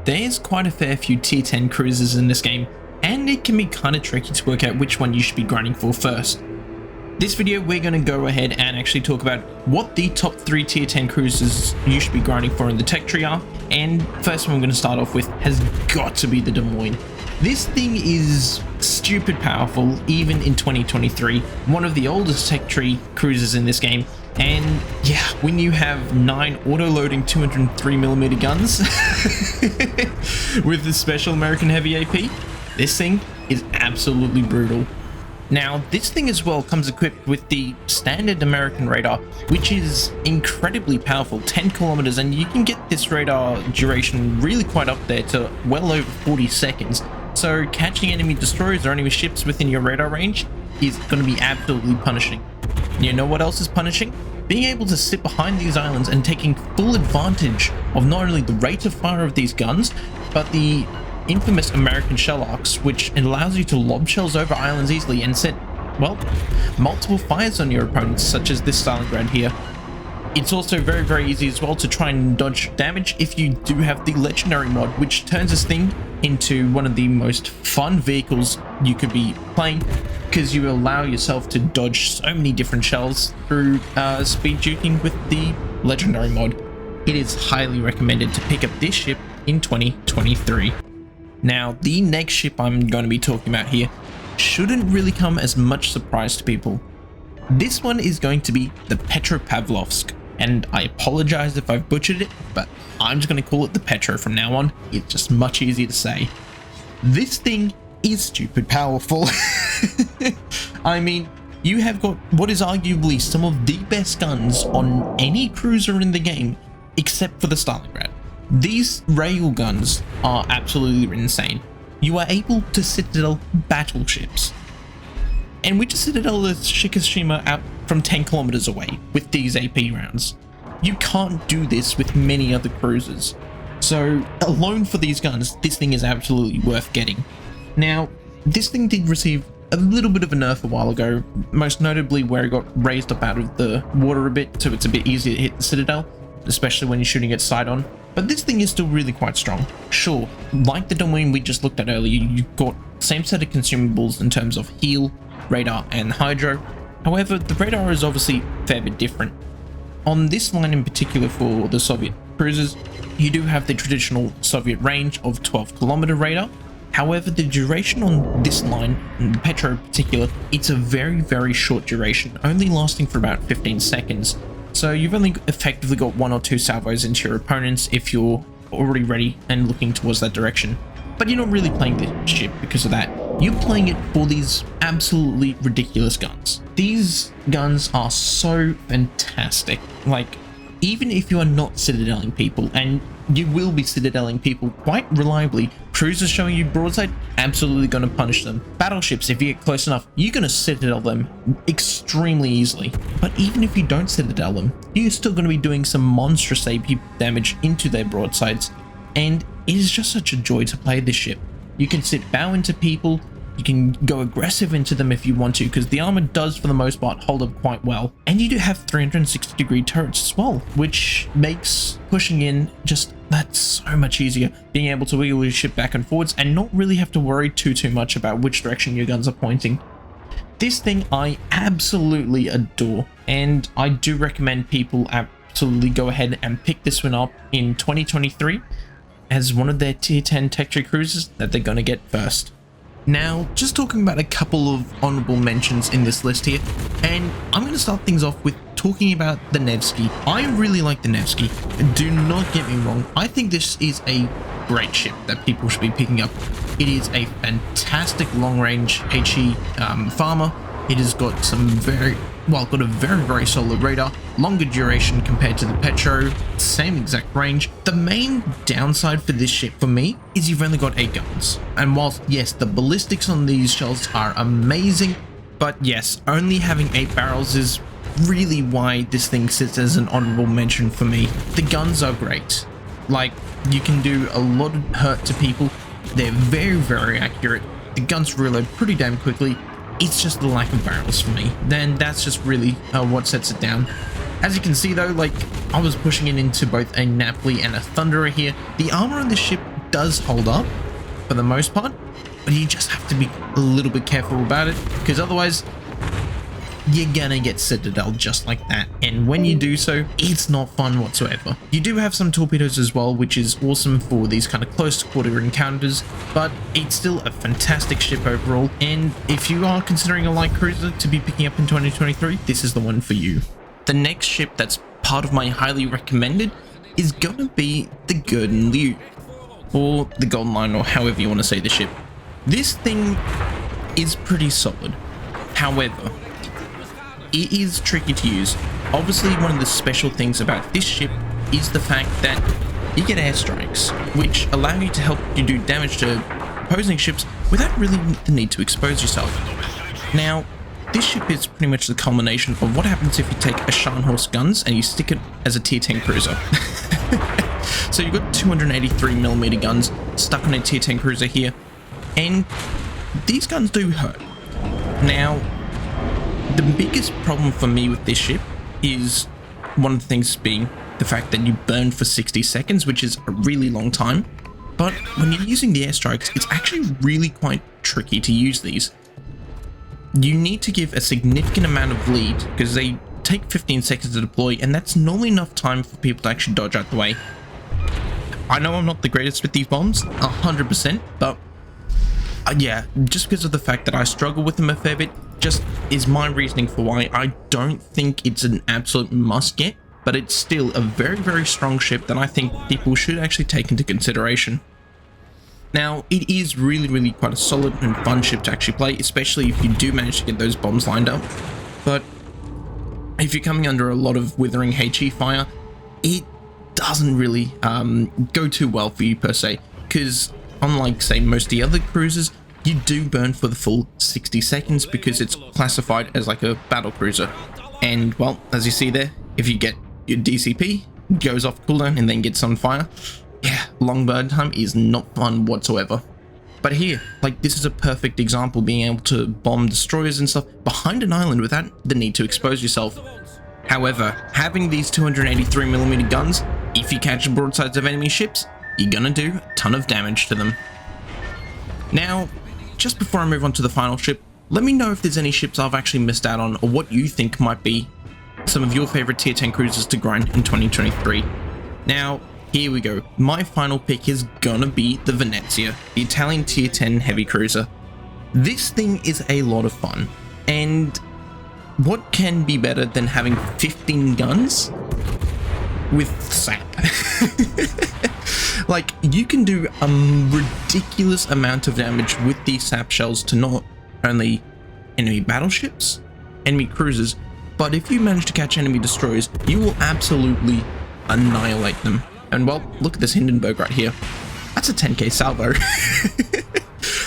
there's quite a fair few tier 10 cruisers in this game, and it can be kind of tricky to work out which one you should be grinding for first. This video we're going to go ahead and actually talk about what the top 3 tier 10 cruisers you should be grinding for in the tech tree are, and first one I'm going to start off with has got to be the Des Moines. This thing is stupid powerful even in 2023, one of the oldest tech tree cruisers in this game. And yeah, when you have 9 auto-loading 203mm guns with the special American heavy AP, this thing is absolutely brutal. Now, this thing as well comes equipped with the standard American radar, which is incredibly powerful, 10 kilometers, and you can get this radar duration really quite up there to well over 40 seconds. So catching enemy destroyers or enemy ships within your radar range is going to be absolutely punishing. You know what else is punishing? Being able to sit behind these islands and taking full advantage of not only the rate of fire of these guns, but the infamous American shell arcs, which allows you to lob shells over islands easily and set, well, multiple fires on your opponents, such as this Stalingrad here. It's also very easy as well to try and dodge damage if you do have the legendary mod, which turns this thing into one of the most fun vehicles you could be playing, because you allow yourself to dodge so many different shells through speed juking with the legendary mod. It is highly recommended to pick up this ship in 2023. Now, the next ship I'm going to be talking about here shouldn't really come as much surprise to people. This one is going to be the Petropavlovsk, and I apologize if I've butchered it, but I'm just going to call it the Petro from now on. It's just much easier to say. This thing is stupid powerful. I mean, you have got what is arguably some of the best guns on any cruiser in the game, except for the Stalingrad. These rail guns are absolutely insane. You are able to citadel battleships, and we just citadel the Shikishima out from 10 kilometers away with these AP rounds. You can't do this with many other cruisers. So alone for these guns, this thing is absolutely worth getting. Now, this thing did receive a little bit of a nerf a while ago, most notably where it got raised up out of the water a bit, so it's a bit easier to hit the citadel, especially when you're shooting it side on. But this thing is still really quite strong. Sure, like the Des Moines we just looked at earlier, you've got same set of consumables in terms of heal, radar, and hydro. However, the radar is obviously a fair bit different. On this line in particular for the Soviet cruisers, you do have the traditional Soviet range of 12-kilometer radar. However, the duration on this line, in Petro in particular, it's a very short duration, only lasting for about 15 seconds. So you've only effectively got 1 or 2 salvos into your opponents if you're already ready and looking towards that direction. But you're not really playing this ship because of that. You're playing it for these absolutely ridiculous guns. These guns are so fantastic. Like, even if you are not citadeling people, and you will be citadeling people quite reliably, cruisers showing you broadside, absolutely going to punish them. Battleships, if you get close enough, you're going to citadel them extremely easily. But even if you don't citadel them, you're still going to be doing some monstrous AP damage into their broadsides, and it is just such a joy to play this ship. You can sit bow into people, you can go aggressive into them if you want to, because the armor does for the most part hold up quite well. And you do have 360-degree turrets as well, which makes pushing in just that's so much easier, being able to wiggle your ship back and forwards and not really have to worry too much about which direction your guns are pointing. This thing I absolutely adore, and I do recommend people absolutely go ahead and pick this one up in 2023 as one of their tier 10 tech tree cruisers that they're going to get first. Now, just talking about a couple of honorable mentions in this list here, and I'm going to start things off with talking about the Nevsky. I really like the Nevsky. Do not get me wrong. I think this is a great ship that people should be picking up. It is a fantastic long-range HE farmer. It has got some got a very solid radar, longer duration compared to the Petro, same exact range. The main downside for this ship for me is you've only got 8 guns. And whilst yes, the ballistics on these shells are amazing, but yes, only having 8 barrels is really why this thing sits as an honorable mention for me. The guns are great. Like, you can do a lot of hurt to people. They're very accurate. The guns reload pretty damn quickly. It's just the lack of barrels for me. Then that's just really what sets it down. As you can see though, like, I was pushing it into both a Napoli and a Thunderer here. The armor on this ship does hold up for the most part, but you just have to be a little bit careful about it, because otherwise you're gonna get citadel just like that, and when you do so, it's not fun whatsoever. You do have some torpedoes as well, which is awesome for these kind of close quarter encounters, but it's still a fantastic ship overall, and if you are considering a light cruiser to be picking up in 2023, this is the one for you. The next ship that's part of my highly recommended is gonna be the Golden Liu, or the Golden Line, or however you want to say the ship. This thing is pretty solid. However, it is tricky to use. Obviously, one of the special things about this ship is the fact that you get airstrikes, which allow you to help you do damage to opposing ships without really the need to expose yourself. Now, this ship is pretty much the culmination of what happens if you take a Scharnhorst guns and you stick it as a tier 10 cruiser. So you've got 283mm guns stuck on a tier 10 cruiser here, and these guns do hurt. Now, the biggest problem for me with this ship is one of the things being the fact that you burn for 60 seconds, which is a really long time. But when you're using the airstrikes, it's actually really quite tricky to use these. You need to give a significant amount of lead because they take 15 seconds to deploy, and that's normally enough time for people to actually dodge out the way. I know I'm not the greatest with these bombs, 100%, but yeah, just because of the fact that I struggle with them a fair bit, just is my reasoning for why I don't think it's an absolute must get, but it's still a very, very strong ship that I think people should actually take into consideration. Now, it is really, really quite a solid and fun ship to actually play, especially if you do manage to get those bombs lined up, but if you're coming under a lot of withering HE fire, it doesn't really go too well for you per se, because unlike say most of the other cruisers, you do burn for the full 60 seconds because it's classified as like a battle cruiser. And well, as you see there, if you get your DCP, it goes off cooldown and then gets on fire, yeah, long burn time is not fun whatsoever. But here, like, this is a perfect example, being able to bomb destroyers and stuff behind an island without the need to expose yourself. However, having these 283mm guns, if you catch broadsides of enemy ships, you're gonna do a ton of damage to them. Now, just before I move on to the final ship, let me know if there's any ships I've actually missed out on, or what you think might be some of your favorite tier 10 cruisers to grind in 2023. Now, here we go. My final pick is gonna be the Venezia, the Italian tier 10 heavy cruiser. This thing is a lot of fun, and what can be better than having 15 guns with sap? Like, you can do a ridiculous amount of damage with these sap shells to not only enemy battleships, enemy cruisers, but if you manage to catch enemy destroyers, you will absolutely annihilate them. And well, look at this Hindenburg right here. That's a 10k salvo.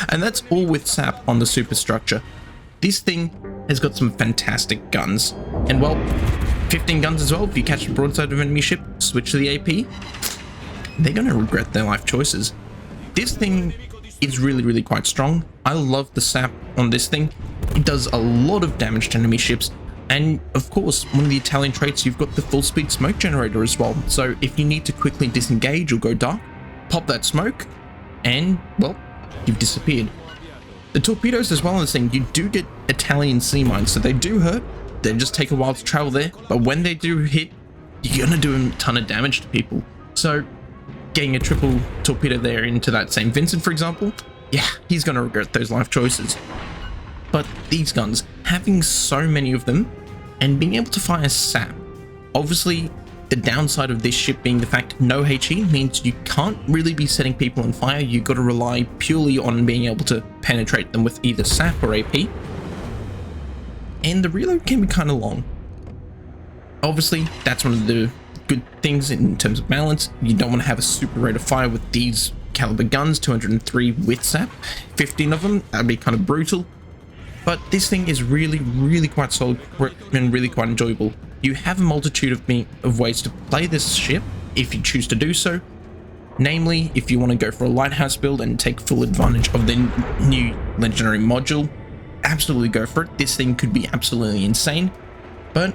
And that's all with sap on the superstructure. This thing has got some fantastic guns. And well, 15 guns as well. If you catch a broadside of an enemy ship, switch to the AP, they're going to regret their life choices. This thing is really, really quite strong. I love the sap on this thing. It does a lot of damage to enemy ships. And of course, one of the Italian traits, you've got the full speed smoke generator as well. So if you need to quickly disengage or go dark, pop that smoke and well, you've disappeared. The torpedoes as well on this thing, you do get Italian sea mines, so they do hurt. They just take a while to travel there, but when they do hit, you're gonna do a ton of damage to people. So getting a triple torpedo there into that St. Vincent, for example, yeah, he's gonna regret those life choices. But these guns, having so many of them and being able to fire sap, obviously the downside of this ship being the fact no HE means you can't really be setting people on fire. You got to rely purely on being able to penetrate them with either sap or AP, and the reload can be kind of long. Obviously that's one of the good things in terms of balance. You don't want to have a super rate of fire with these caliber guns. 203 with sap, 15 of them, that'd be kind of brutal. But this thing is really, really quite solid and really quite enjoyable. You have a multitude of ways to play this ship if you choose to do so. Namely, if you want to go for a lighthouse build and take full advantage of the new legendary module, absolutely go for it. This thing could be absolutely insane. But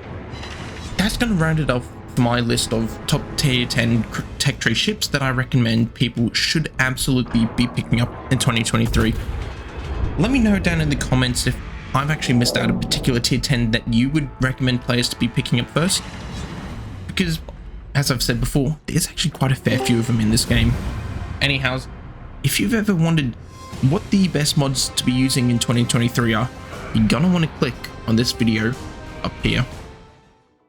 that's going to round it off for my list of top tier 10 tech tree ships that I recommend people should absolutely be picking up in 2023. Let me know down in the comments if I've actually missed out a particular tier 10 that you would recommend players to be picking up first, because as I've said before, there's actually quite a fair few of them in this game. Anyhow, if you've ever wondered what the best mods to be using in 2023 are, you're gonna want to click on this video up here.